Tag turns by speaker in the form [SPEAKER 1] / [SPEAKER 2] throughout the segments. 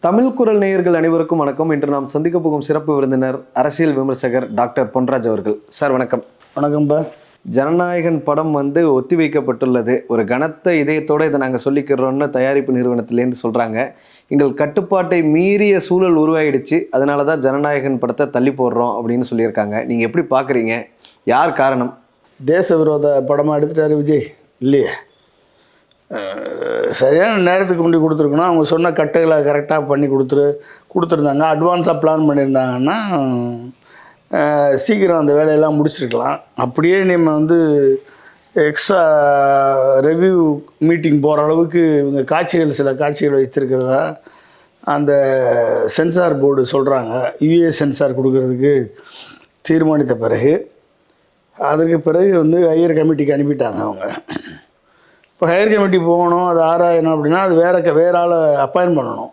[SPEAKER 1] தமிழ் குரல் நேயர்கள் அனைவருக்கும் வணக்கம். இன்று நாம் சந்திக்க போகும் சிறப்பு விருந்தினர் அரசியல் விமர்சகர் டாக்டர் பொன்ராஜ் அவர்கள். சார் வணக்கம்.
[SPEAKER 2] வணக்கம்பா.
[SPEAKER 1] ஜனநாயகன் படம் ஒத்தி வைக்கப்பட்டுள்ளது. ஒரு கனத்த இதயத்தோடு இதை நாங்கள் சொல்லிக்கிறோம்னு தயாரிப்பு நிறுவனத்திலேருந்து சொல்கிறாங்க. எங்கள் கட்டுப்பாட்டை மீறிய சூழல் உருவாயிடுச்சு, அதனால தான் ஜனநாயகன் படத்தை தள்ளி போடுறோம் அப்படின்னு சொல்லியிருக்காங்க. நீங்கள் எப்படி பார்க்குறீங்க? யார் காரணம்?
[SPEAKER 2] தேச விரோத படமாக எடுத்துட்டாரு விஜய் இல்லையே. சரியான நேரத்துக்கு முன்னாடி கொடுத்துருக்கணும். அவங்க சொன்ன கட்டுகளை கரெக்டாக பண்ணி கொடுத்துருந்தாங்க. அட்வான்ஸாக பிளான் பண்ணியிருந்தாங்கன்னா சீக்கிரம் அந்த வேலையெல்லாம் முடிச்சிருக்கலாம். அப்படியே நம்ம எக்ஸ்ட்ரா ரெவ்யூ மீட்டிங் போகிற அளவுக்கு இவங்க சில காட்சிகள் வைத்திருக்கிறதா அந்த சென்சார் போர்டு சொல்கிறாங்க. யுஏ சென்சார் கொடுக்கறதுக்கு தீர்மானித்த பிறகு அதற்கு பிறகு ஹையர் கமிட்டிக்கு அனுப்பிட்டாங்க அவங்க. இப்போ ஹையர் கமிட்டி போகணும், அது ஆராயணும் அப்படின்னா அது வேறு ஆளை அப்பாயின்ட் பண்ணணும்.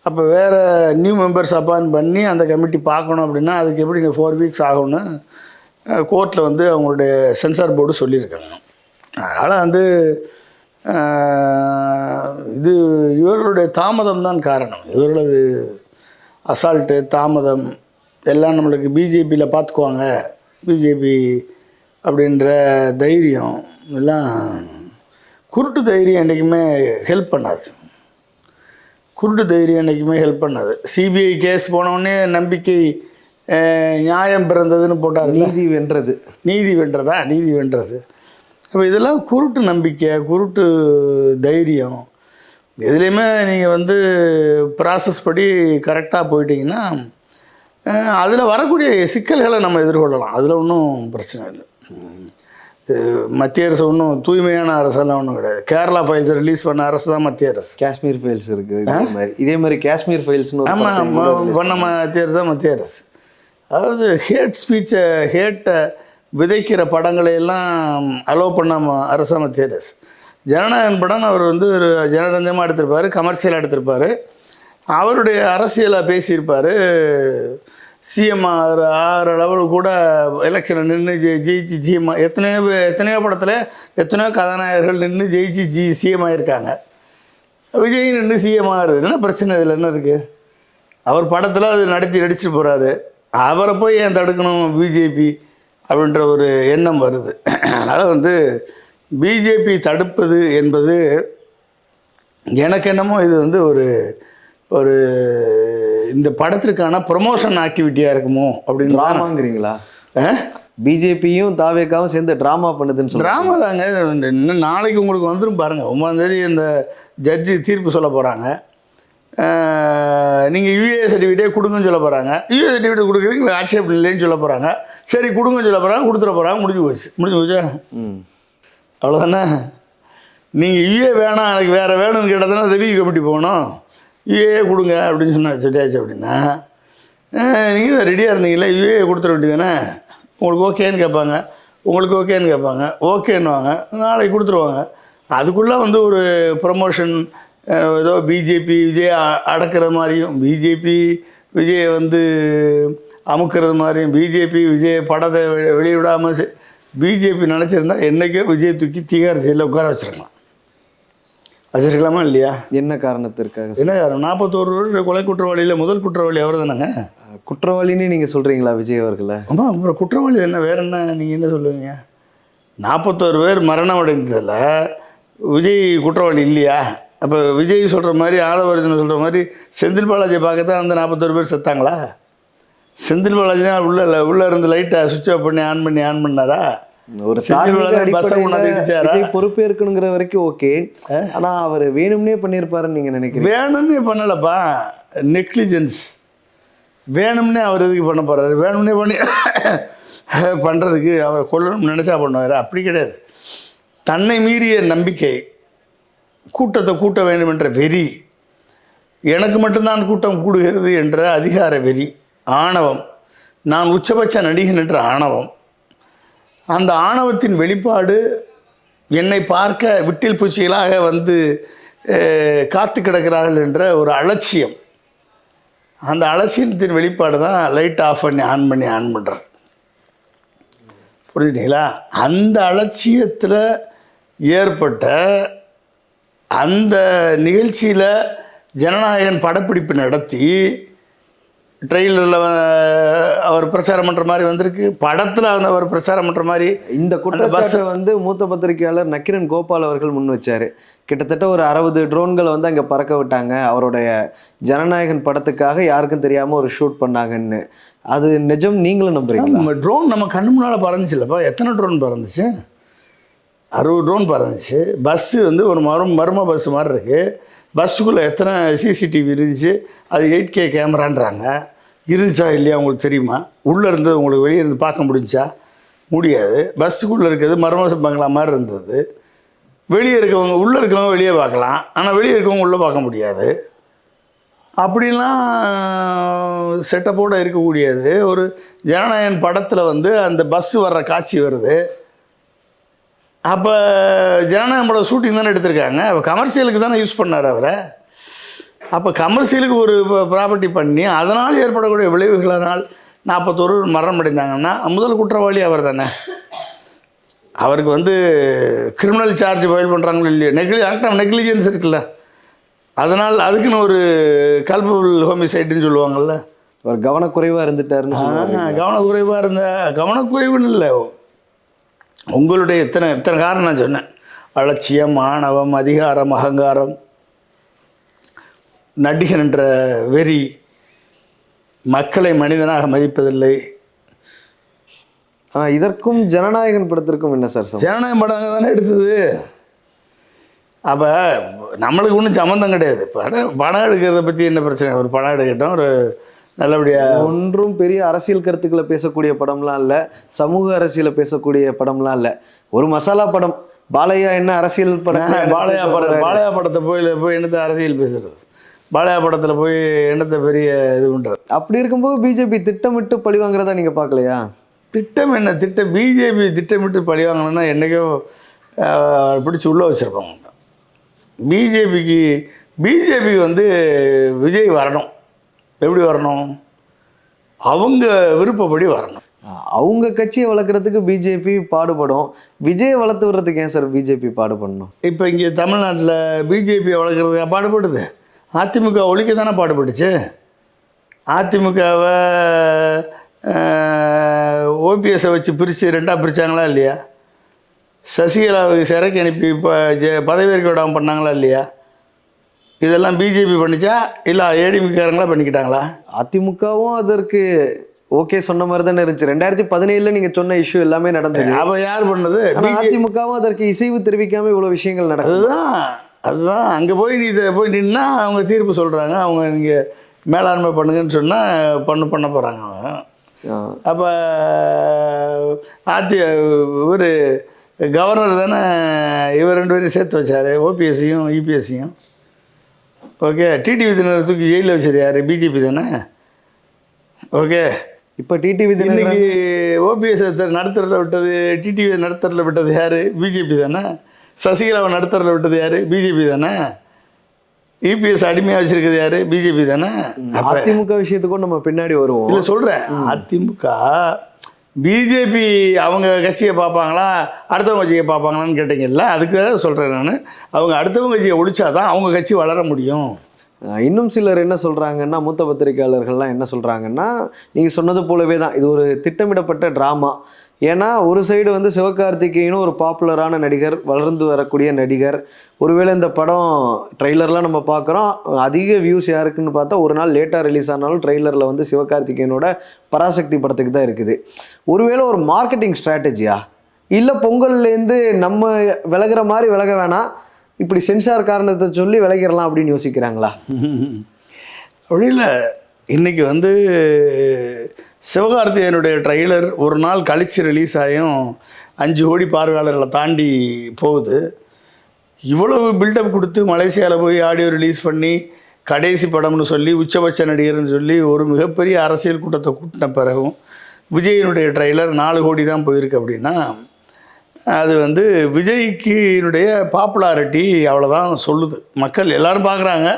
[SPEAKER 2] அப்போ வேறு நியூ மெம்பர்ஸ் அப்பாயின்ட் பண்ணி அந்த கமிட்டி பார்க்கணும் அப்படின்னா அதுக்கு எப்படி 4 வீக்ஸ் ஆகும்னு கோர்ட்டில் அவங்களுடைய சென்சார் போர்டு சொல்லியிருக்காங்க. அதனால் இது இவர்களுடைய தாமதம் தான் காரணம். இவர்களது அசால்ட்டு தாமதம் எல்லாம் நம்மளுக்கு பிஜேபியில் பார்த்துக்குவாங்க, பிஜேபி அப்படின்ற தைரியம் எல்லாம் குருட்டு தைரியம் என்றைக்குமே ஹெல்ப் பண்ணாது. சிபிஐ கேஸ் போனோடனே நம்பிக்கை நியாயம் பிறந்ததுன்னு போட்டார்.
[SPEAKER 1] நீதி
[SPEAKER 2] வென்றது. அப்போ இதெல்லாம் குருட்டு நம்பிக்கை, குருட்டு தைரியம். எதுலேயுமே நீங்கள் ப்ராசஸ் படி கரெக்டாக போயிட்டீங்கன்னா அதில் வரக்கூடிய சிக்கல்களை நம்ம எதிர்கொள்ளலாம். அதில் ஒன்றும் பிரச்சனை இல்லை. மத்திய அரசு ஒன்றும் தூய்மையான அரசெல்லாம் ஒன்றும் கிடையாது. கேரளா ஃபைல்ஸ் ரிலீஸ் பண்ண அரசு தான் மத்திய அரசு.
[SPEAKER 1] காஷ்மீர் ஃபைல்ஸ் இருக்குது, இதே மாதிரி காஷ்மீர் ஃபைல்ஸ்னு
[SPEAKER 2] ஆமாம் பண்ண மத்திய அரசு தான் மத்திய அரசு. அதாவது ஹேட்டை விதைக்கிற படங்களை எல்லாம் அலோவ் பண்ண அரசு மத்திய அரசு. ஜனநாயகன் படம் அவர் ஒரு ஜனரஞ்சமாக எடுத்திருப்பார், கமர்ஷியலாக எடுத்திருப்பார், அவருடைய அரசியலாக பேசியிருப்பார். சிஎம் ஆகிற லெவலு கூட எலெக்ஷனில் நின்று ஜெயிச்சு சிஎம் எத்தனையோ படத்தில் எத்தனையோ கதாநாயகர்கள் நின்று ஜெயிச்சு சிஎம் ஆகியிருக்காங்க. விஜய் நின்று சிஎம் ஆகிறது என்ன பிரச்சனை? இதில் என்ன இருக்குது? அவர் படத்தில் அது நடிச்சுட்டு போகிறாரு. அவரை போய் ஏன் தடுக்கணும் பிஜேபி அப்படின்ற ஒரு எண்ணம் வருது. அதனால் பிஜேபி தடுப்பது என்பது எனக்கு என்னமோ இது ஒரு இந்த படத்திற்கான ப்ரொமோஷன் ஆக்டிவிட்டியாக இருக்குமோ அப்படின்னு
[SPEAKER 1] ட்ராமாங்கிறீங்களா? பிஜேபியும் தாவேக்காவும் சேர்ந்து ட்ராமா பண்ணுதுன்னு சொல்லி.
[SPEAKER 2] ட்ராமா தாங்க. இன்னும் நாளைக்கு உங்களுக்கு வந்துடும் பாருங்கள். 9ஆம் தேதி இந்த ஜட்ஜி தீர்ப்பு சொல்ல போகிறாங்க. நீங்கள் யூஏ சர்டிஃபிகேட்டே கொடுங்கன்னு சொல்ல போகிறாங்க. யூஏ சர்டிஃபிகேட் கொடுக்குறீங்க ஆட்சேபம் இல்லைன்னு சொல்ல போகிறாங்க. சரி கொடுங்கன்னு சொல்ல போகிறாங்க, கொடுத்துட போகிறாங்க. முடிஞ்சு போச்சா? அவ்வளோதானே. நீங்கள் யூஏ வேணாம், எனக்கு வேறு வேணும்னு கேட்டதுன்னா ரெவியூ கமிட்டி போகணும். யூஏ கொடுங்க அப்படின்னு சொல்லியாச்சு. அப்படின்னா நீங்கள் தான் ரெடியாக இருந்தீங்களே, யூஏ கொடுத்துட வேண்டியதானே. உங்களுக்கு ஓகேன்னு கேட்பாங்க, ஓகேன்னுவாங்க, நாளைக்கு கொடுத்துருவாங்க. அதுக்குள்ளே ஒரு ப்ரமோஷன் ஏதோ பிஜேபி விஜய் அடக்கிற மாதிரியும், பிஜேபி விஜயை அமுக்கிறது மாதிரியும், பிஜேபி விஜய் படத்தை வெளியிடாமல் பிஜேபி நினச்சிருந்தா என்றைக்கோ விஜய் தூக்கி தீகார் ஜெயிலில் உட்கார வச்சிருக்கலாமா இல்லையா?
[SPEAKER 1] என்ன காரணத்திற்காக?
[SPEAKER 2] என்ன காரணம்? 41 கொலை குற்றவாளியில் முதல் குற்றவாளி அவர் தானேங்க.
[SPEAKER 1] குற்றவாளின்னு நீங்கள் சொல்கிறீங்களா விஜய் அவர்களை?
[SPEAKER 2] ஆமாம், அப்புறம் குற்றவாளி என்ன, வேறு என்ன நீங்கள் என்ன சொல்லுவீங்க? 41 பேர் மரணம் அடைந்ததில் விஜய் குற்றவாளி இல்லையா? அப்போ விஜய் சொல்கிற மாதிரி, ஆலவர்ஜன் சொல்கிற மாதிரி செந்தில் பாலாஜி பார்க்கத்தான் 41 பேர் செத்தாங்களா? செந்தில் பாலாஜி தான் உள்ளே இருந்து லைட்டை சுவிட்ச் ஆஃப் பண்ணி ஆன் பண்ணாரா?
[SPEAKER 1] ஒரு பொறுப்பேற்கணுங்கிற வரைக்கும் ஓகே. ஆனால் அவர் வேணும்னே பண்ணியிருப்பாருன்னு நீங்கள் நினைக்கிறீங்க?
[SPEAKER 2] வேணும்னே பண்ணலப்பா, நெக்லிஜென்ஸ். வேணும்னே அவர் எதுக்கு பண்ண போகிறாரு? வேணும்னே பண்ணுறதுக்கு அவரை கொல்லணும்னு நினச்சா பண்ணுவார். அப்படி கிடையாது. தன்னை மீறிய நம்பிக்கை, கூட்டத்தை கூட்ட வேண்டும் என்ற வெறி, எனக்கு மட்டும்தான் கூட்டம் கூடுகிறது என்ற அதிகார வெறி, ஆணவம், நான் உச்சபட்ச நடிகன் என்ற ஆணவம், அந்த ஆணவத்தின் வெளிப்பாடு என்னை பார்க்க விட்டில் பூச்சிகளாக காத்து கிடக்கிறார்கள் என்ற ஒரு அலட்சியம். அந்த அலட்சியத்தின் வெளிப்பாடு தான் லைட் ஆஃப் பண்ணி ஆன் பண்ணுறது. புரியுதுங்களா? அந்த அலட்சியத்தில் ஏற்பட்ட அந்த நிகழ்ச்சியில் ஜனநாயகன் படப்பிடிப்பு நடத்தி ட்ரெயிலரில் அவர் பிரச்சாரம் பண்ணுற மாதிரி வந்திருக்கு, படத்தில் அவர் பிரச்சாரம் பண்ணுற மாதிரி.
[SPEAKER 1] இந்த குற்றச்சாட்டை வந்து மூத்த பத்திரிகையாளர் நக்கிரன் கோபால் அவர்கள் முன் வச்சார். கிட்டத்தட்ட ஒரு 60 ட்ரோன்களை வந்து அங்கே பறக்க விட்டாங்க, அவருடைய ஜனநாயகன் படத்துக்காக யாருக்கும் தெரியாமல் ஒரு ஷூட் பண்ணாங்கன்னு. அது நிஜம், நீங்களும் நம்புறீங்களா?
[SPEAKER 2] ட்ரோன் நம்ம கண்ணு முன்னால் பறந்துச்சுல்லப்பா. எத்தனை ட்ரோன் பறந்துச்சு? 60 ட்ரோன் பறந்துச்சு. பஸ்ஸு வந்து ஒரு மர்ம பஸ் மாதிரி இருக்குது. பஸ்ஸுக்குள்ளே எத்தனை சிசிடிவி இருந்துச்சு, அது 8K கேமரான்றாங்க. இருந்துச்சா இல்லையா உங்களுக்கு தெரியுமா? உள்ளே இருந்தது உங்களுக்கு வெளியே இருந்து பார்க்க முடிஞ்சா? முடியாது. பஸ்ஸுக்குள்ளே இருக்கிறது மர்ம பங்களா மாதிரி இருந்தது. வெளியே இருக்கவங்க உள்ளே இருக்கவங்க வெளியே பார்க்கலாம், ஆனால் வெளியே இருக்கவங்க உள்ளே பார்க்க முடியாது. அப்படிலாம் செட்டப்போடு இருக்கக்கூடியது ஒரு ஜனநாயகன் படத்தில் வந்து அந்த பஸ்ஸு வர்ற காட்சி வருது. அப்போ ஜனநாயகம் படம் ஷூட்டிங் தானே எடுத்திருக்காங்க, அப்போ கமர்ஷியலுக்கு தானே யூஸ் பண்ணார் அவரை. அப்போ கமர்ஷியலுக்கு ஒரு ப்ராப்பர்ட்டி பண்ணி அதனால் ஏற்படக்கூடிய விளைவுகளினால் 41 மரணம் அடைந்தாங்கன்னா முதல் குற்றவாளி அவர் தானே. அவருக்கு வந்து கிரிமினல் சார்ஜ் ஃபைல் பண்ணுறாங்களோ இல்லையோ, ஆக்ட் ஆஃப் நெக்லிஜென்ஸ் இருக்குல்ல, அதனால் அதுக்குன்னு ஒரு கல்பபிள் ஹோமிசைடுன்னு சொல்லுவாங்கள்ல.
[SPEAKER 1] ஒரு கவனக்குறைவாக இருந்துட்டாருன்னு.
[SPEAKER 2] கவனக்குறைவுன்னு இல்லை, உங்களுடைய இத்தனை காரணம் நான் சொன்னேன். அலட்சியம், ஆணவம், அதிகாரம், அகங்காரம், நடிகன் என்ற வெறி, மக்களை மனிதனாக மதிப்பதில்லை.
[SPEAKER 1] இதற்கும் ஜனநாயகன் படத்திற்கும் என்ன சார்?
[SPEAKER 2] ஜனநாயகம் படம் தானே எடுத்தது. அப்போ நம்மளுக்கு ஒன்றும் சம்மந்தம் கிடையாது. படம் எடுக்கிறத பற்றி என்ன பிரச்சனை? ஒரு படம் எடுக்கட்டும், ஒரு நல்லபடியாக.
[SPEAKER 1] ஒன்றும் பெரிய அரசியல் கருத்துக்களை பேசக்கூடிய படம்லாம் இல்லை, சமூக அரசியலை பேசக்கூடிய படம்லாம் இல்லை, ஒரு மசாலா படம். பாலையா என்ன அரசியல் படம்?
[SPEAKER 2] பாலையா படத்தை போய் என்னத்தை அரசியல் பேசுறது? பாலையா படத்தில் போய் என்னத்தை பெரிய இது பண்ணுறது?
[SPEAKER 1] அப்படி இருக்கும்போது பிஜேபி திட்டமிட்டு பழி வாங்குறதா நீங்கள் பார்க்கலையா?
[SPEAKER 2] திட்டம் என்ன திட்டம்? பிஜேபி திட்டமிட்டு பழி வாங்கணும்னா என்றைக்கோ பிடிச்சி உள்ளே வச்சுருப்பாங்க. பிஜேபிக்கு வந்து விஜய் வரணும். எப்படி வரணும்? அவங்க விருப்பப்படி வரணும்.
[SPEAKER 1] அவங்க கட்சியை வளர்க்குறதுக்கு பிஜேபி பாடுபடும், விஜயை வளர்த்து விடுறதுக்கு ஏன் சார் பிஜேபி பாடுபடணும்?
[SPEAKER 2] இப்போ இங்கே தமிழ்நாட்டில் பிஜேபியை வளர்க்குறதுக்கு பாடுபடுது. அதிமுக ஒழிக்க தானே பாடுபட்டுச்சு. அதிமுகவை ஓபிஎஸை வச்சு பிரித்து 2ஆக பிரித்தாங்களா இல்லையா? சசிகலாவுக்கு சிறைக்கு அனுப்பி இப்போ பதவியேற்க விடாமல் பண்ணாங்களா இல்லையா? இதெல்லாம் பிஜேபி பண்ணிச்சா இல்லை ஏடிஎம்காரங்களா பண்ணிக்கிட்டாங்களா?
[SPEAKER 1] அதிமுகவும் அதற்கு ஓகே சொன்ன மாதிரி தானே இருந்துச்சு. 2017 நீங்கள் சொன்ன இஷ்யூ எல்லாமே நடந்தது.
[SPEAKER 2] அப்போ யார் பண்ணது?
[SPEAKER 1] அதிமுகவும் அதற்கு இசைவு தெரிவிக்காமல் இவ்வளோ விஷயங்கள் நடக்குது.
[SPEAKER 2] அதுதான் அங்கே போய் இதை போய் நின்னா அவங்க தீர்ப்பு சொல்கிறாங்க. அவங்க நீங்கள் மேலாண்மை பண்ணுங்கன்னு சொன்னால் பண்ண போகிறாங்க அவங்க. அப்போ இவர் கவர்னர் தானே இவர் 2 பேரையும் சேர்த்து வச்சார், ஓபிஎஸ்சியும் இபிஎஸ்சியும். ஓகே, டிடிவி தினரை தூக்கி ஜெயிலில் வச்சது யார்? பிஜேபி தானே. ஓகே,
[SPEAKER 1] இப்போ டிடிவி
[SPEAKER 2] இன்னைக்கு ஓபிஎஸ் நடுத்தரில் விட்டது, டிடிவி நடுத்தரில் விட்டது யார்? பிஜேபி தானே. சசிகலாவை நடுத்தரில் விட்டது யார்? பிஜேபி தானே. இபிஎஸ் அடிமையாக வச்சிருக்கிறது யார்? பிஜேபி தானே.
[SPEAKER 1] அதிமுக விஷயத்துக்கும் நம்ம பின்னாடி வருவோம்.
[SPEAKER 2] இல்லை சொல்கிறேன், அதிமுக பிஜேபி அவங்க கட்சியை பார்ப்பாங்களா அடுத்தவங்க கட்சியை பார்ப்பாங்களான்னு கேட்டீங்கல்ல, அதுக்கு தான் சொல்கிறேன் நான். அவங்க அடுத்தவங்க கட்சியை ஒழிச்சாதான் அவங்க கட்சி வளர முடியும்.
[SPEAKER 1] இன்னும் சிலர் என்ன சொல்கிறாங்கன்னா, மூத்த பத்திரிகையாளர்கள்லாம் என்ன சொல்கிறாங்கன்னா, நீங்கள் சொன்னது போலவே தான் இது ஒரு திட்டமிடப்பட்ட ட்ராமா. ஏன்னா ஒரு சைடு வந்து சிவகார்த்திகேயனும் ஒரு பாப்புலரான நடிகர், வளர்ந்து வரக்கூடிய நடிகர். ஒருவேளை இந்த படம் ட்ரெய்லர்லாம் நம்ம பார்க்குறோம், அதிக வியூஸ் யாருக்குன்னு பார்த்தா ஒரு நாள் லேட்டாக ரிலீஸ் ஆனாலும் ட்ரெய்லரில் வந்து சிவகார்த்திகேயனோட பராசக்தி படத்துக்கு தான் இருக்குது. ஒருவேளை ஒரு மார்க்கெட்டிங் ஸ்ட்ராட்டஜியா, இல்லை பொங்கல்லேருந்து நம்ம விலகிற மாதிரி விலக வேணாம், இப்படி சென்சார் காரணத்தை சொல்லி விலகிடலாம் அப்படின்னு யோசிக்கிறாங்களா?
[SPEAKER 2] அப்படி இல்லை. இன்றைக்கி வந்து சிவகார்த்திகேயனுடைய ட்ரெய்லர் ஒரு நாள் கழித்து ரிலீஸ் ஆகியும் 5 கோடி பார்வையாளர்களை தாண்டி போகுது. இவ்வளவு பில்டப் கொடுத்து மலேசியாவில் போய் ஆடியோ ரிலீஸ் பண்ணி கடைசி படம்னு சொல்லி உச்சபட்ச நடிகர்னு சொல்லி ஒரு மிகப்பெரிய அரசியல் கூட்டத்தை கூட்டின பிறகும் விஜயினுடைய ட்ரெய்லர் 4 கோடி தான் போயிருக்கு அப்படின்னா அது வந்து விஜய்க்கினுடைய பாப்புலாரிட்டி அவ்வளோதான் சொல்லுது. மக்கள் எல்லோரும் பார்க்குறாங்க.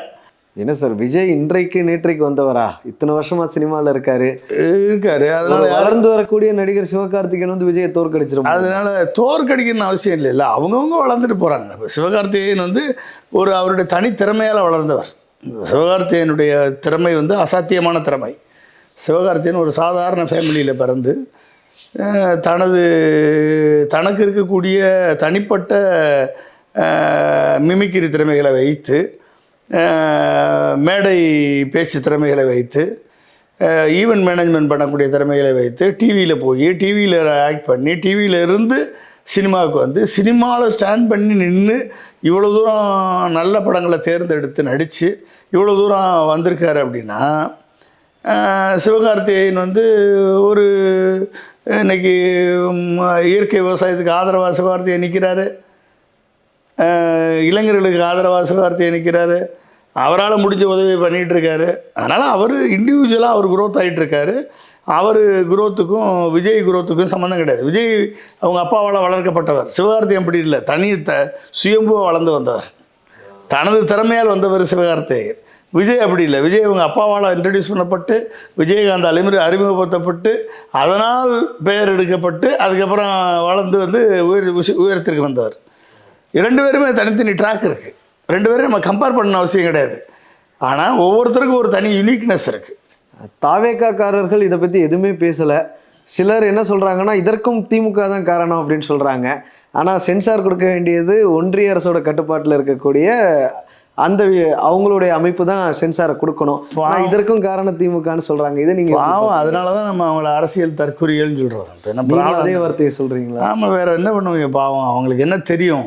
[SPEAKER 1] என்ன சார், விஜய் இன்றைக்கு நேற்றைக்கு வந்தவரா? இத்தனை வருஷமா சினிமாவில் இருக்காரு.
[SPEAKER 2] அதனால
[SPEAKER 1] வளர்ந்து வரக்கூடிய நடிகர் சிவகார்த்திகேயன் வந்து விஜயை தோற்கடிச்சிடும்.
[SPEAKER 2] அதனால தோற்கடிக்கணும்னு அவசியம் இல்லை. அவங்கவுங்க வளர்ந்துட்டு போகிறாங்க. இப்போ சிவகார்த்திகேயன் வந்து அவருடைய தனித்திறமையால் வளர்ந்தவர். சிவகார்த்திகேயனுடைய திறமை வந்து அசாத்தியமான திறமை. சிவகார்த்திகேயன் ஒரு சாதாரண ஃபேமிலியில் பிறந்து தனக்கு இருக்கக்கூடிய தனிப்பட்ட மிமிக்ரி திறமைகளை வைத்து, மேடை பேச்சு திறமைகளை வைத்து, ஈவெண்ட் மேனேஜ்மெண்ட் பண்ணக்கூடிய திறமைகளை வைத்து டிவியில் போய் டிவியில் ஆக்ட் பண்ணி டிவியில் இருந்து சினிமாவுக்கு வந்து சினிமாவில் ஸ்டாண்ட் பண்ணி நின்று இவ்வளோ தூரம் நல்ல படங்களை தேர்ந்தெடுத்து நடித்து இவ்வளோ தூரம் வந்திருக்காரு அப்படின்னா, சிவகார்த்திகேயன் வந்து ஒரு இன்றைக்கி இயற்கை விவசாயத்துக்கு ஆதரவாக சிவகார்த்திகேயன் நிற்கிறாரு, இளைஞர்களுக்கு ஆதரவாக சிவகார்த்திகேயன் நிற்கிறாரு, அவரால் முடிஞ்ச உதவி பண்ணிகிட்ருக்காரு. அதனால் அவர் இண்டிவிஜுவலாக அவர் குரோத் ஆகிட்டுருக்காரு. அவர் குரோத்துக்கும் விஜய் குரோத்துக்கும் சம்மந்தம் கிடையாது. விஜய் அவங்க அப்பாவால் வளர்க்கப்பட்டவர். சிவகார்த்திகேயன் அப்படி இல்லை, சுயம்புவாக வளர்ந்து வந்தவர், தனது திறமையால் வந்தவர் சிவகார்த்திகேயன். விஜய் அப்படி இல்லை. விஜய் அவங்க அப்பாவால் இன்ட்ரடியூஸ் பண்ணப்பட்டு விஜயகாந்த் அறிமுகப்படுத்தப்பட்டு அதனால் பெயர் எடுக்கப்பட்டு அதுக்கப்புறம் வளர்ந்து வந்து உயரத்திற்கு வந்தவர். 2 பேருமே தனித்தனி ட்ராக் இருக்குது. 2 பேரும் நம்ம கம்பேர் பண்ண அவசியம் கிடையாது. ஆனால் ஒவ்வொருத்தருக்கும் ஒரு தனி யூனிக்னஸ் இருக்குது.
[SPEAKER 1] தாவேக்காரர்கள் இதை பற்றி எதுவுமே பேசலை. சிலர் என்ன சொல்கிறாங்கன்னா இதற்கும் திமுக தான் காரணம் அப்படின்னு சொல்கிறாங்க. ஆனால் சென்சார் கொடுக்க வேண்டியது ஒன்றிய அரசோட கட்டுப்பாட்டில் இருக்கக்கூடிய அந்த அவங்களுடைய அமைப்பு தான் சென்சாரை கொடுக்கணும். இதற்கும் காரணம் திமுகன்னு சொல்கிறாங்க. இதை நீங்கள்
[SPEAKER 2] அதனால தான் நம்ம அவங்கள அரசியல் தற்கொலைகள்னு சொல்கிறோம்.
[SPEAKER 1] அதே வார்த்தையை சொல்கிறீங்களா?
[SPEAKER 2] ஆமாம், வேறு என்ன பண்ணுவீங்க? பாவம், அவங்களுக்கு என்ன தெரியும்?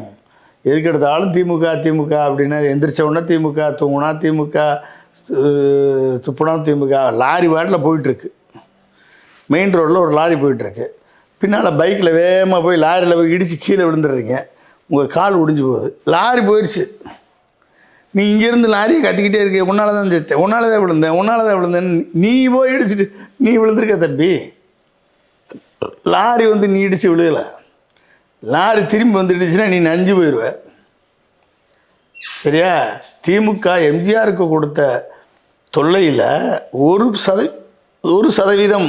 [SPEAKER 2] எதுக்கு எடுத்தாலும் திமுக அப்படின்னா எந்திரிச்ச உடனே திமுக, தூங்குனா திமுக, துப்புனா திமுக. லாரி வாட்டில் போயிட்டுருக்கு, மெயின் ரோட்டில் ஒரு லாரி போயிட்டுருக்கு, பின்னால் பைக்கில் வேகமாக போய் லாரியில் போய் இடித்து கீழே விழுந்துடுறீங்க, உங்கள் கால் ஒடிஞ்சு போகுது, லாரி போயிடுச்சு. நீ இங்கேருந்து லாரியை கத்திக்கிட்டே இருக்க, உன்னால தான் செத்தேன், உன்னால தான் விழுந்தேன்னு நீ போய் இடிச்சிட்டு நீ விழுந்திருக்க தம்பி. லாரி வந்து நீ இடித்து விழுகலை, லாரி திரும்பி வந்துடுச்சுன்னா நீ நஞ்சு போயிடுவ. சரியா? திமுக எம்ஜிஆருக்கு கொடுத்த தொல்லையில் 1%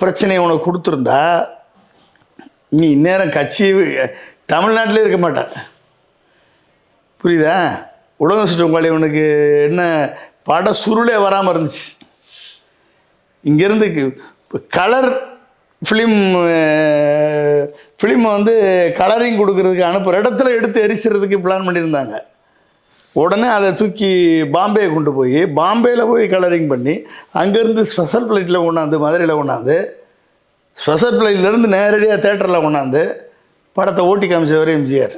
[SPEAKER 2] பிரச்சனையை உனக்கு கொடுத்துருந்தா நீ இந்நேரம் கட்சி தமிழ்நாட்டிலே இருக்க மாட்ட. புரியுதா? உலக சுற்றங்காலி உனக்கு என்ன பட சுருளே வராமல் இருந்துச்சு. இங்கேருந்து கலர் ஃபிலிமை வந்து கலரிங் கொடுக்கறதுக்கு அனுப்புகிற இடத்துல எடுத்து எரிக்கிறதுக்கு பிளான் பண்ணியிருந்தாங்க. உடனே அதை தூக்கி பாம்பே கொண்டு போய் பாம்பேயில் போய் கலரிங் பண்ணி அங்கேருந்து ஸ்பெஷல் ஃப்ளைட்டில் கொண்டாந்து மதுரையில் கொண்டாந்து ஸ்பெஷல் ஃப்ளைட்லேருந்து நேரடியாக தேட்டரில் கொண்டாந்து படத்தை ஓட்டி காமிச்சவர் எம்ஜிஆர்.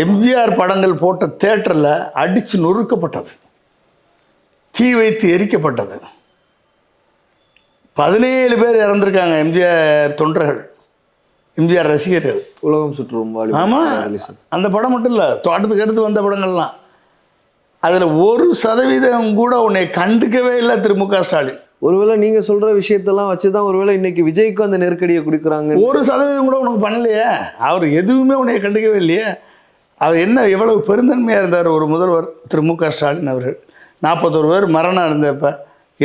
[SPEAKER 2] எம்ஜிஆர் படங்கள் போட்ட தேட்டரில் அடித்து நொறுக்கப்பட்டது, தீ வைத்து எரிக்கப்பட்டது. 17 பேர் இறந்துருக்காங்க எம்ஜிஆர் தொண்டர்கள், எம்ஜிஆர் ரசிகர்கள்.
[SPEAKER 1] உலகம் சுற்றும்.
[SPEAKER 2] ஆமாம், அந்த படம் மட்டும் இல்லை, அடுத்து வந்த படங்கள்லாம். அதில் 1% கூட உன்னை கண்டுக்கவே இல்லை திரு ஸ்டாலின்.
[SPEAKER 1] ஒருவேளை நீங்கள் சொல்கிற விஷயத்தெல்லாம் வச்சு தான் ஒருவேளை இன்னைக்கு விஜய்க்கும் அந்த நெருக்கடியை கொடுக்குறாங்க.
[SPEAKER 2] 1% கூட உனக்கு பண்ணலையே, அவர் எதுவுமே உன்னை கண்டுக்கவே இல்லையே. அவர் என்ன எவ்வளவு பெருந்தன்மையாக இருந்தார் ஒரு முதல்வர் திரு ஸ்டாலின் அவர்கள். 41 பேர் மரணம் இருந்தப்போ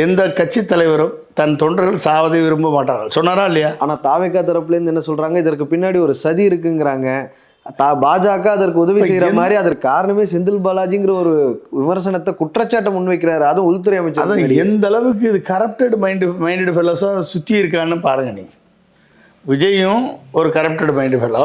[SPEAKER 2] எந்த கட்சி தலைவரும் தன் தொண்டர்கள் சாவதை விரும்ப மாட்டார்கள், சொன்னாரா இல்லையா?
[SPEAKER 1] ஆனால் தாவேக்கா தரப்புலேருந்து என்ன சொல்கிறாங்க, இதற்கு பின்னாடி ஒரு சதி இருக்குங்கிறாங்க. பாஜக அதற்கு உதவி செய்கிற மாதிரி அதற்கு காரணமே செந்தில் பாலாஜிங்கிற ஒரு விமர்சனத்தை குற்றச்சாட்டை முன்வைக்கிறாரு. அதுவும் உள்துறை அமைச்சர்.
[SPEAKER 2] அதான் எந்த அளவுக்கு இது கரப்டட் மைண்டட் ஃபெல்லோஸாக சுற்றி இருக்கான்னு பாருங்க. நீ விஜயும் ஒரு கரப்டட் மைண்டு ஃபெல்லோ,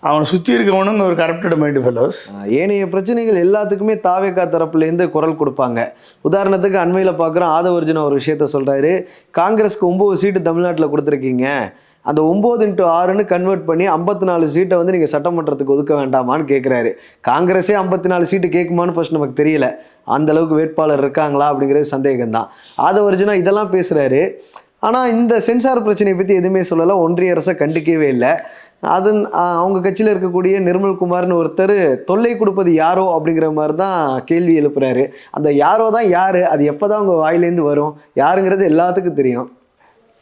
[SPEAKER 2] அவனை சுற்றி இருக்கவனுங்க ஒரு கரப்டட் மைண்டு ஃபெல்லோஸ்.
[SPEAKER 1] ஏனைய பிரச்சனைகள் எல்லாத்துக்குமே தாவேக்கா தரப்புலேருந்து குரல் கொடுப்பாங்க. உதாரணத்துக்கு அண்மையில் பார்க்குறோம், ஆதவர்ஜுன ஒரு விஷயத்த சொல்கிறாரு. காங்கிரஸ்க்கு 9 சீட்டு தமிழ்நாட்டில் கொடுத்துருக்கீங்க, அந்த 9x6ன்னு கன்வெர்ட் பண்ணி 54 சீட்டை வந்து நீங்கள் சட்டமன்றத்துக்கு ஒதுக்க வேண்டாமான்னு கேட்குறாரு. காங்கிரஸே 54 சீட்டு கேட்குமான்னு ஃபர்ஸ்ட் நமக்கு தெரியல, அந்த அளவுக்கு வேட்பாளர் இருக்காங்களா அப்படிங்கிறது சந்தேகம்தான். ஆதவர்ஜுனா இதெல்லாம் பேசுகிறாரு. ஆனால் இந்த சென்சார் பிரச்சனையை பற்றி எதுவுமே சொல்லலை, ஒன்றிய அரசை கண்டிக்கவே இல்லை. அவங்க கட்சியில் இருக்கக்கூடிய நிர்மல்குமார்னு ஒருத்தர் தொல்லை கொடுப்பது யாரோ அப்படிங்கிற மாதிரி தான் கேள்வி எழுப்புறாரு. அந்த யாரோ தான் யார், அது எப்போ தான் அவங்க வாயிலேருந்து வரும், யாருங்கிறது எல்லாத்துக்கும் தெரியும்.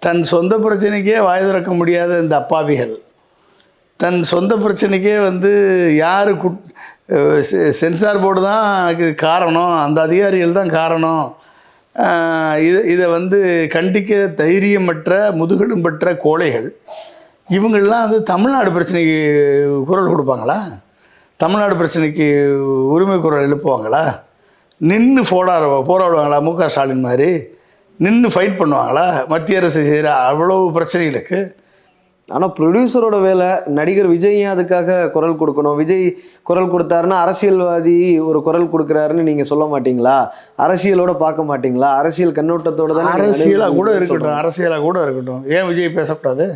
[SPEAKER 2] தன் சொந்த பிரச்சனைக்கே வாய் திறக்க முடியாத இந்த அப்பாவிகள், தன் சொந்த பிரச்சனைக்கே வந்து யார் சென்சார் போர்டு தான் அதுக்கு காரணம், அந்த அதிகாரிகள் தான் காரணம், இதை வந்து கண்டிக்க தைரியமற்ற முதுகெலும்பற்ற கோழைகள், இவங்கள்லாம் வந்து தமிழ்நாடு பிரச்சனைக்கு குரல் கொடுப்பாங்களா? தமிழ்நாடு பிரச்சனைக்கு உரிமை குரல் எழுப்புவாங்களா? நின்று போராடுவாங்களா முக ஸ்டாலின் மாதிரி? நின்று ஃபைட் பண்ணுவாங்களா மத்திய அரசு செய்கிற அவ்வளோ பிரச்சனைகளுக்கு?
[SPEAKER 1] ஆனால் ப்ரொடியூசரோட வேலை, நடிகர் விஜய் ஏன் அதுக்காக குரல் கொடுக்கணும்? விஜய் குரல் கொடுத்தாருன்னா அரசியல்வாதி ஒரு குரல் கொடுக்குறாருன்னு நீங்கள் சொல்ல மாட்டீங்களா? அரசியலோட பார்க்க மாட்டீங்களா? அரசியல் கண்ணோட்டத்தோட தான்
[SPEAKER 2] அரசியலாக கூட இருக்கட்டும், அரசியலாக கூட இருக்கட்டும், ஏன் விஜய் பேசக்கூடாது?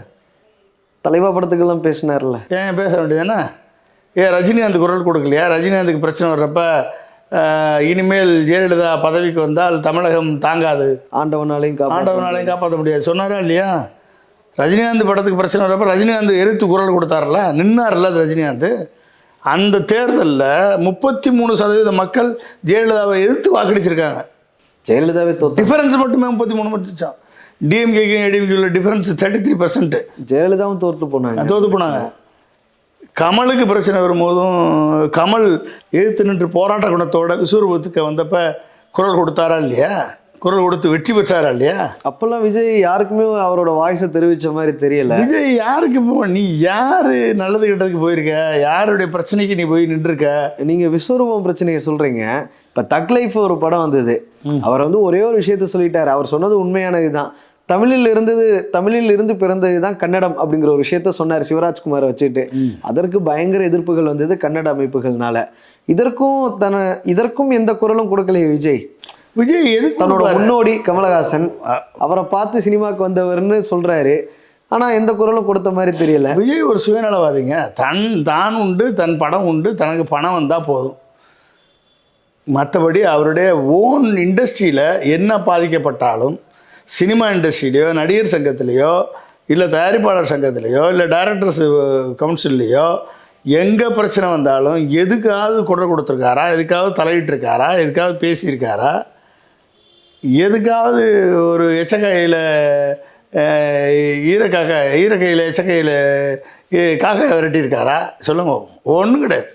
[SPEAKER 1] தலைவா படத்துக்கெல்லாம் பேசினார்ல,
[SPEAKER 2] ஏன் பேச வேண்டியதுன்னா? ஏன் ரஜினிகாந்த் குரல் கொடுக்கலையா? ரஜினிகாந்துக்கு பிரச்சனை வர்றப்ப இனிமேல் ஜெயலலிதா பதவிக்கு வந்தால் தமிழகம் தாங்காது, ஆண்டவனாலையும் காப்பாற்ற முடியாது சொன்னாரா இல்லையா? ரஜினிகாந்த் படத்துக்கு பிரச்சனை வர்றப்ப ரஜினிகாந்த் எதிர்த்து குரல் கொடுத்தார்ல, நின்னார்ல ரஜினிகாந்த். அந்த தேர்தலில் 33% மக்கள் ஜெயலலிதாவை எதிர்த்து வாக்களிச்சிருக்காங்க.
[SPEAKER 1] ஜெயலலிதாவே
[SPEAKER 2] டிஃபரன்ஸ் மட்டுமே 33 மட்டும். டிஎம்கேக்கும் ஏடிஎம்கே உள்ள டிஃபரன்ஸ் 33%.
[SPEAKER 1] ஜெயலலிதாவும் தோற்று போனாங்க. கமலுக்கு பிரச்சனை வரும்போதும் கமல் எதிர்த்து நின்று போராட்ட குணத்தோட விஸ்வரூபத்துக்கு வந்தப்ப குரல் கொடுத்தாரா இல்லையா? குரல் கொடுத்து வெற்றி பெற்றாரா இல்லையா? அப்பெல்லாம் விஜய் யாருக்குமே அவரோட வாய்ஸை தெரிவித்த மாதிரி தெரியல.
[SPEAKER 2] விஜய் யாருக்கு நீ யார் நல்லது கெட்டதுக்கு போயிருக்க? யாருடைய பிரச்சனைக்கு நீ போய் நின்றுருக்க? நீங்கள்
[SPEAKER 1] விஸ்வரூபம் பிரச்சனையை சொல்கிறீங்க. இப்போ தக் லைஃப் ஒரு படம் வந்தது. அவர் வந்து ஒரே ஒரு விஷயத்த சொல்லிட்டார். அவர் சொன்னது உண்மையானது தான். தமிழில் இருந்து பிறந்தது தான் கன்னடம் அப்படிங்கிற ஒரு விஷயத்த சொன்னார் சிவராஜ்குமாரை வச்சுட்டு. அதற்கு பயங்கர எதிர்ப்புகள் வந்தது கன்னட அமைப்புகள்னால. இதற்கும் எந்த குரலும் கொடுக்கலையே விஜய். தன்னோட முன்னோடி கமலஹாசன் அவரை பார்த்து சினிமாவுக்கு வந்தவர்னு சொல்றாரு. ஆனா எந்த குரலும் கொடுத்த மாதிரி தெரியல.
[SPEAKER 2] விஜய் ஒரு சுயநலவாதிங்க. தான் உண்டு, தன் படம் உண்டு, தனக்கு பணம் வந்தா போதும். மற்றபடி அவருடைய ஓன் இண்டஸ்ட்ரியில என்ன பாதிக்கப்பட்டாலும், சினிமா இண்டஸ்ட்ரியிலையோ, நடிகர் சங்கத்திலேயோ, இல்லை தயாரிப்பாளர் சங்கத்திலேயோ, இல்லை டைரக்டர்ஸ் கவுன்சில்லையோ எங்கே பிரச்சனை வந்தாலும் எதுக்காவது குரல் கொடுத்துருக்காரா? எதுக்காவது தலையிட்டிருக்காரா? எதுக்காவது பேசியிருக்காரா? எதுக்காவது ஒரு எச்சக்கையில் ஈரக்கையில் எச்சக்கையில் காக்கை விரட்டியிருக்காரா? சொல்லுங்க. ஒன்றும் கிடையாது.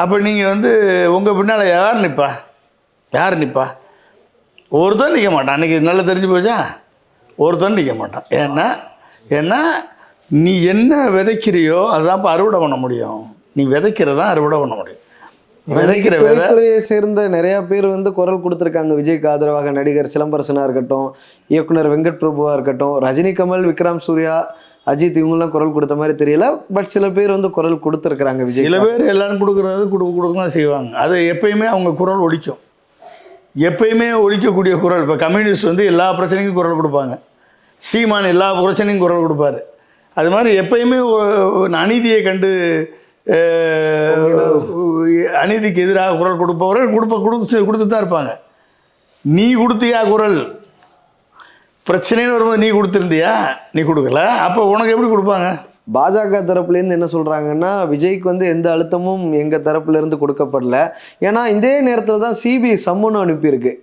[SPEAKER 2] அப்போ நீங்கள் வந்து உங்கள் பின்னால் யார் நிற்பா? ஒருத்தன் நிற்க மாட்டான். அன்றைக்கி நல்லா தெரிஞ்சு போச்சா? ஒருத்தன் நிற்க மாட்டான். ஏன்னா நீ என்ன விதைக்கிறியோ அதுதான் அறுவடை பண்ண முடியும். நீ விதைக்கிறதான் அறுவடை பண்ண முடியும். விதைக்கிற
[SPEAKER 1] விதைத்துறையை சேர்ந்த நிறையா பேர் வந்து குரல் கொடுத்துருக்காங்க விஜய்க்கு ஆதரவாக. நடிகர் சிலம்பரசனாக இருக்கட்டும், இயக்குனர் வெங்கட் பிரபுவாக இருக்கட்டும், ரஜினி, கமல், விக்ரம், சூர்யா, அஜித் இவங்கெல்லாம் குரல் கொடுத்த மாதிரி தெரியல. பட் சில பேர் வந்து குரல் கொடுத்துருக்குறாங்க விஜய்.
[SPEAKER 2] சில பேர் எல்லாரும் கொடுக்க தான் செய்வாங்க. அது எப்பயுமே அவங்க குரல் ஒழிக்கும். எப்பயுமே ஒழிக்கக்கூடிய குரல். இப்போ கம்யூனிஸ்ட் வந்து எல்லா பிரச்சனைக்கும் குரல் கொடுப்பாங்க. சீமான் எல்லா பிரச்சனைக்கும் குரல் கொடுப்பாரு. அது மாதிரி எப்பயுமே அநீதியை கண்டு அநீதிக்கு எதிராக குரல் கொடுப்பவர்கள் கொடுத்து தான் இருப்பாங்க. நீ கொடுத்தியா குரல்? பிரச்சனைன்னு வரும்போது நீ கொடுத்துருந்தியா? நீ கொடுக்கல. அப்போ உனக்கு எப்படி கொடுப்பாங்க?
[SPEAKER 1] பாஜக தரப்புலேருந்து என்ன சொல்கிறாங்கன்னா, விஜய்க்கு வந்து எந்த அழுத்தமும் எங்கள் தரப்புலேருந்து கொடுக்கப்படல. ஏன்னா இதே நேரத்தில் தான் சிபிஐ சம்மன் அனுப்பியிருக்கு.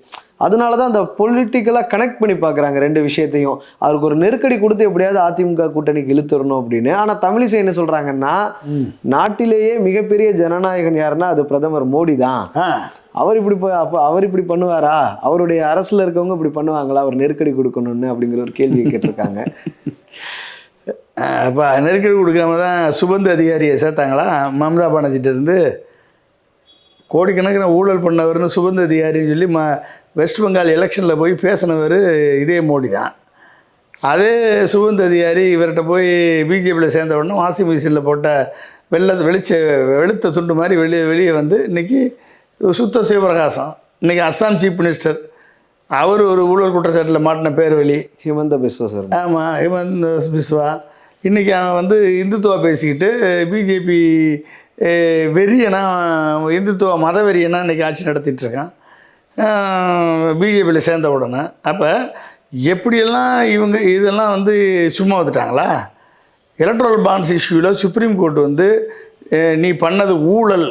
[SPEAKER 1] அதனால தான் அந்த பொலிட்டிக்கலாக கனெக்ட் பண்ணி பார்க்குறாங்க ரெண்டு விஷயத்தையும். அவருக்கு ஒரு நெருக்கடி கொடுத்து எப்படியாவது அதிமுக கூட்டணிக்கு இழுத்துடணும் அப்படின்னு. ஆனால் தமிழிசை என்ன சொல்கிறாங்கன்னா, நாட்டிலேயே மிகப்பெரிய ஜனநாயகன் யாருன்னா அது பிரதமர் மோடி தான். அவர் இப்படி பண்ணுவாரா? அவருடைய அரசில் இருக்கவங்க இப்படி பண்ணுவாங்களா அவர் நெருக்கடி கொடுக்கணும்னு அப்படிங்கிற ஒரு கேள்வியை கேட்டிருக்காங்க.
[SPEAKER 2] அப்போ நெருக்கடி கொடுக்காம தான் சுபந்த அதிகாரியை சேர்த்தாங்களா? மம்தா பானர்ஜிட்ட இருந்து கோடிக்கணக்கில் ஊழல் பண்ணவர்னு சுபந்த அதிகாரின்னு சொல்லி வெஸ்ட் பெங்கால் எலெக்ஷனில் போய் பேசினவர் இதே மோடி தான். அதே சுபந்த அதிகாரி இவர்கிட்ட போய் பிஜேபியில் சேர்ந்த உடனே வாஷிங் மிஷினில் போட்ட வெளுத்த துண்டு மாதிரி வெளியே வந்து இன்றைக்கி சுத்த சிவபிரகாசம், இன்றைக்கி அஸ்ஸாம் சீஃப் மினிஸ்டர், அவர் ஒரு ஊழல் குற்றச்சாட்டில் மாட்டின பேர் வெளி
[SPEAKER 1] ஹிமந்த பிஸ்வா சார்.
[SPEAKER 2] ஆமாம், ஹிமந்த பிஸ்வா. இன்றைக்கி அவன் வந்து இந்துத்துவா பேசிக்கிட்டு பிஜேபி வெறியனா, இந்துத்துவ மத வெறியனா இன்றைக்கி ஆட்சி நடத்திட்டுருக்கான் பிஜேபியில் சேர்ந்த உடனே. அப்போ எப்படியெல்லாம் இதெல்லாம் வந்து சும்மா வந்துட்டாங்களா? எலக்ட்ரல் பாண்ட்ஸ் இஷ்யூவில் சுப்ரீம் கோர்ட் வந்து நீ பண்ணது ஊழல்,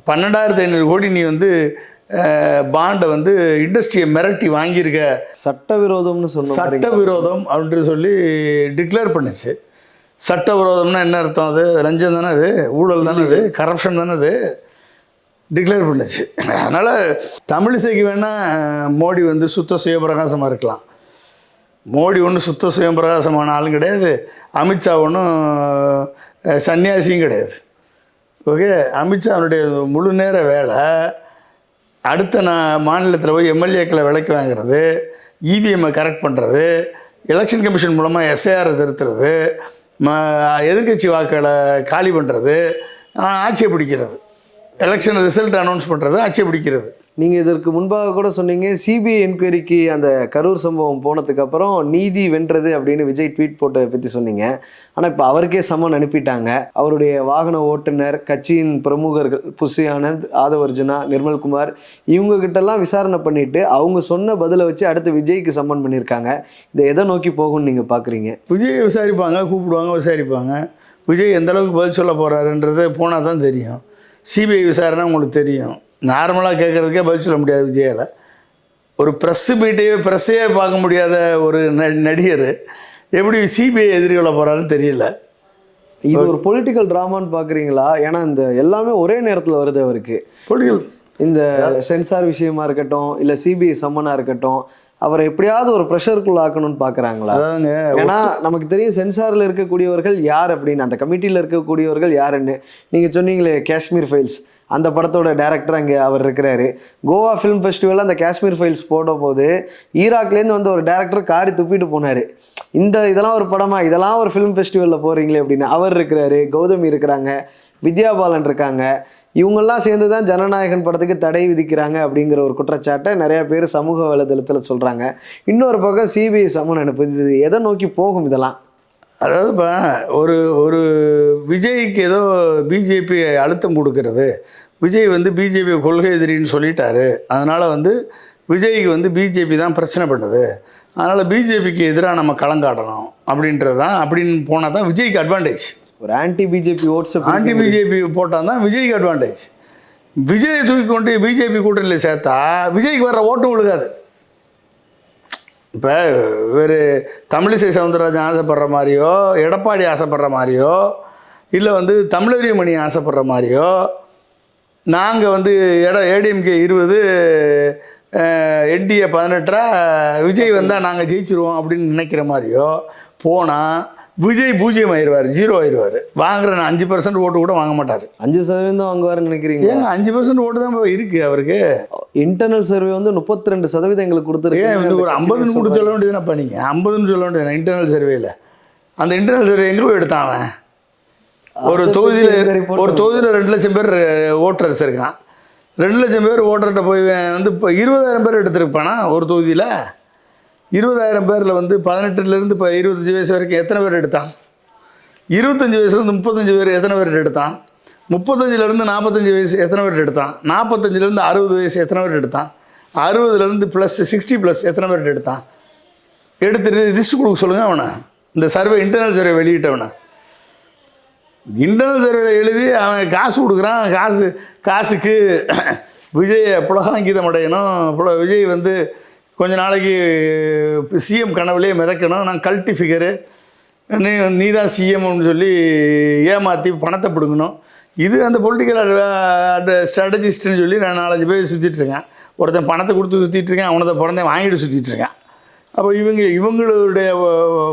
[SPEAKER 2] 12,500 கோடி நீ வந்து பாண்டை வந்து இண்டஸ்ட்ரியை மிரட்டி வாங்கியிருக்க,
[SPEAKER 1] சட்டவிரோதம்னு
[SPEAKER 2] சட்டவிரோதம் அப்படின்னு சொல்லி டிக்ளேர் பண்ணுச்சு. சட்டவிரோதம்னா என்ன அர்த்தம்? அது லஞ்சம் தானே, அது ஊழல் தானே, அது கரப்ஷன் தானே, அது டிக்ளேர் பண்ணுச்சு. அதனால் தமிழிசைக்கு வேணால் மோடி வந்து சுத்த சுயபிரகாசமாக இருக்கலாம். மோடி ஒன்றும் சுத்த சுயபிரகாசமான ஆளும் கிடையாது. அமித்ஷா ஒன்றும் சன்னியாசியும் கிடையாது. ஓகே, அமித்ஷாவுடைய முழு நேர வேலை அடுத்த மாநிலத்தில் போய் எம்எல்ஏக்களை விலைக்கு வாங்குறது, இவிஎம்மை கரெக்ட் பண்ணுறது, எலெக்ஷன் கமிஷன் மூலமாக எஸ்ஐஆரை திருத்துறது, எதிர்க்கட்சி வாக்குகளை காலி பண்ணுறது, ஆட்சியை பிடிக்கிறது, எலெக்ஷன் ரிசல்ட் அனௌன்ஸ் பண்ணுறது, ஆட்சியை பிடிக்கிறது.
[SPEAKER 1] நீங்கள் இதற்கு முன்பாக கூட சொன்னீங்க சிபிஐ என்கொயரிக்கு அந்த கரூர் சம்பவம் போனதுக்கு அப்புறம் நீதி வென்றது அப்படின்னு விஜய் ட்வீட் போட்டதை பற்றி சொன்னீங்க. ஆனால் இப்போ அவருக்கே சம்மன் அனுப்பிட்டாங்க. அவருடைய வாகன ஓட்டுநர், கட்சியின் பிரமுகர்கள் புஷி ஆனந்த், ஆதவர்ஜுனா, நிர்மல்குமார் இவங்க கிட்டலாம் விசாரணை பண்ணிட்டு அவங்க சொன்ன பதிலை வச்சு அடுத்து விஜய்க்கு சம்மன் பண்ணியிருக்காங்க. இதை எதை நோக்கி போகும்னு நீங்கள் பார்க்குறீங்க?
[SPEAKER 2] விஜய் விசாரிப்பாங்க, கூப்பிடுவாங்க, விசாரிப்பாங்க. விஜய் எந்த அளவுக்கு பதில் சொல்ல போகிறாருன்றது போனால் தான் தெரியும். சிபிஐ விசாரணை உங்களுக்கு தெரியும். நார்மலாக கேட்குறதுக்கே பதில் சொல்ல முடியாது விஜயால். ஒரு ப்ரெஸ்ஸையே பார்க்க முடியாத ஒரு நடிகர் எப்படி சிபிஐ எதிர்கொள்ள போகிறாருன்னு தெரியல.
[SPEAKER 1] இது ஒரு பொலிட்டிக்கல் ட்ராமான்னு பார்க்குறீங்களா? ஏன்னா இந்த எல்லாமே ஒரே நேரத்தில் வருது அவருக்கு.
[SPEAKER 2] பொலிட்டிக்கல்
[SPEAKER 1] இந்த சென்சார் விஷயமா இருக்கட்டும், இல்லை சிபிஐ சம்மனாக இருக்கட்டும், அவரை எப்படியாவது ஒரு ப்ரெஷருக்குள்ள ஆக்கணும்னு பார்க்குறாங்களா?
[SPEAKER 2] அதாங்க.
[SPEAKER 1] ஏன்னா நமக்கு தெரியும் சென்சாரில் இருக்கக்கூடியவர்கள் யார் அப்படின்னு, அந்த கமிட்டியில் இருக்கக்கூடியவர்கள் யாருன்னு. நீங்கள் சொன்னீங்களே காஷ்மீர் ஃபைல்ஸ், அந்த படத்தோட டைரக்டர் அங்கே அவர் இருக்கிறாரு. கோவா ஃபிலிம் ஃபெஸ்டிவலில் அந்த காஷ்மீர் ஃபைல்ஸ் போட போது ஈராக்லேருந்து வந்து ஒரு டேரக்டர் காரி துப்பிட்டு போனார். இதெல்லாம் ஒரு படமா, இதெல்லாம் ஒரு ஃபிலிம் ஃபெஸ்டிவலில் போகிறீங்களே அப்படின்னு. அவர் இருக்கிறாரு, கௌதமி இருக்கிறாங்க, வித்யா பாலன் இருக்காங்க. இவங்கெல்லாம் சேர்ந்து தான் ஜனநாயகன் படத்துக்கு தடை விதிக்கிறாங்க அப்படிங்கிற ஒரு குற்றச்சாட்டை நிறைய பேர் சமூக வலைதளத்தில் சொல்கிறாங்க. இன்னொரு பக்கம் சிபிஐ சம்மன் அனுப்புது. இது எதை நோக்கி போகும் இதெல்லாம்?
[SPEAKER 2] அதாவதுப்பா, ஒரு விஜய்க்கு ஏதோ பிஜேபி அழுத்தம் கொடுக்கறது, விஜய் வந்து பிஜேபி கொள்கை எதிரின்னு சொல்லிட்டாரு, அதனால் வந்து விஜய்க்கு வந்து பிஜேபி தான் பிரச்சனை பண்ணுது, அதனால் பிஜேபிக்கு எதிராக நம்ம களங்காட்டணும் அப்படின்றது தான். அப்படின்னு போனால் தான் விஜய்க்கு அட்வான்டேஜ்.
[SPEAKER 1] ஒரு anti BJP oats,
[SPEAKER 2] anti BJP போட்டால் தான் விஜய்க்கு அட்வான்டேஜ். விஜயை தூக்கி கொண்டு பிஜேபி கூட்டணியில் சேர்த்தா விஜய்க்கு வர்ற ஓட்டும் விழுகாது. இப்போ வேறு தமிழிசை சவுந்தரராஜன் ஆசைப்படுற மாதிரியோ, எடப்பாடி ஆசைப்படுற மாதிரியோ, இல்லை வந்து தமிழறிமணி ஆசைப்படுற மாதிரியோ, நாங்கள் வந்து ஏடிஎம்கே 20 என்டிஏ 18 விஜய் வந்தால் நாங்கள் ஜெயிச்சிருவோம் அப்படின்னு நினைக்கிற மாதிரியோ போனால் விஜய் 0 ஆயிடுவார், 0 ஆயிடுவார். வாங்குற 5% ஓட்டு கூட வாங்க மாட்டார்.
[SPEAKER 1] 5% வாங்குவாருன்னு நினைக்கிறீங்க?
[SPEAKER 2] ஏங்க 5% ஓட்டு தான் இருக்குது அவருக்கு.
[SPEAKER 1] இன்டர்னல் சர்வே வந்து 32% எங்களுக்கு கொடுத்துருக்கு.
[SPEAKER 2] ஏன் ஒரு 50 கூட சொல்ல வேண்டியதுன்னா நீங்கள் 50 சொல்ல வேண்டியது இன்டர்னல் சர்வேயில். அந்த இன்டர்னல் சர்வே எங்கே போய் எடுத்தான் அவன்? ஒரு தொகுதியில் 2 லட்சம் பேர் ஓட்டர்ஸ் இருக்கான். 2 லட்சம் பேர் ஓட்டர்கிட்ட போய் வந்து இப்போ 20,000 பேர் எடுத்துருப்பானா ஒரு தொகுதியில்? 20,000 பேரில் வந்து 18லேருந்து இப்போ 25 வயசு வரைக்கும் எத்தனை பேர் எடுத்தான்? 25 வயசுலேருந்து 35 பேர் எத்தனை பேர் எடுத்தான்? 35லேருந்து 45 வயசு எத்தனை பேர் எடுத்தான்? 45லேருந்து 60 வயசு எத்தனை பேர் எடுத்தான்? 60லேருந்து ப்ளஸ் 60+ எத்தனை பேர் எடுத்தான்? எடுத்துட்டு லிஸ்ட் கொடுக்க சொல்லுங்கள் அவனை. இந்த சர்வே இன்டர்னல் சர்வே வெளியிட்டவனை. இன்டர்னல் சர்வே எழுதி அவன் காசு கொடுக்குறான். காசுக்கு விஜயை புலகாங்கீதம் அடையணும். விஜய் வந்து கொஞ்ச நாளைக்கு சிஎம் கனவுலேயே மிதக்கணும். நான் கல்ட்டி ஃபிகரு, நீ தான் சிஎம்னு சொல்லி ஏமாற்றி பணத்தை பிடுங்கணும். இது அந்த பொலிட்டிக்கல் ஸ்ட்ராட்டஜிஸ்ட்னு சொல்லி நான் 4-5 பேர் சுற்றிட்டுருக்கேன். ஒருத்தன் பணத்தை கொடுத்து சுற்றிட்டுருக்கேன், அவனதை பிறந்தேன் வாங்கிட்டு சுற்றிட்டுருக்கேன். அப்போ இவங்களுடைய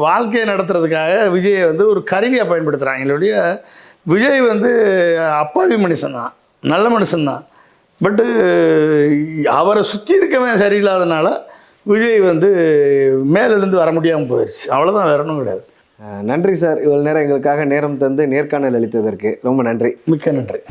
[SPEAKER 2] வாழ்க்கையை நடத்துறதுக்காக விஜயை வந்து ஒரு கருவியாக பயன்படுத்துகிறாங்க. எங்களுடைய விஜய் வந்து அப்பாவி மனுஷன்தான், நல்ல மனுஷன்தான். பட்டு அவரை சுற்றி இருக்கவன் சரியில்லாதனால விஜய் வந்து மேலிருந்து வர முடியாமல் போயிடுச்சு. அவ்வளோதான், வேற ஒன்றும் கிடையாது.
[SPEAKER 1] நன்றி சார், இவ்வளோ நேரம் எங்களுக்காக நேரம் தந்து நேர்காணல் அளித்ததற்கு ரொம்ப நன்றி.
[SPEAKER 2] மிக்க நன்றி.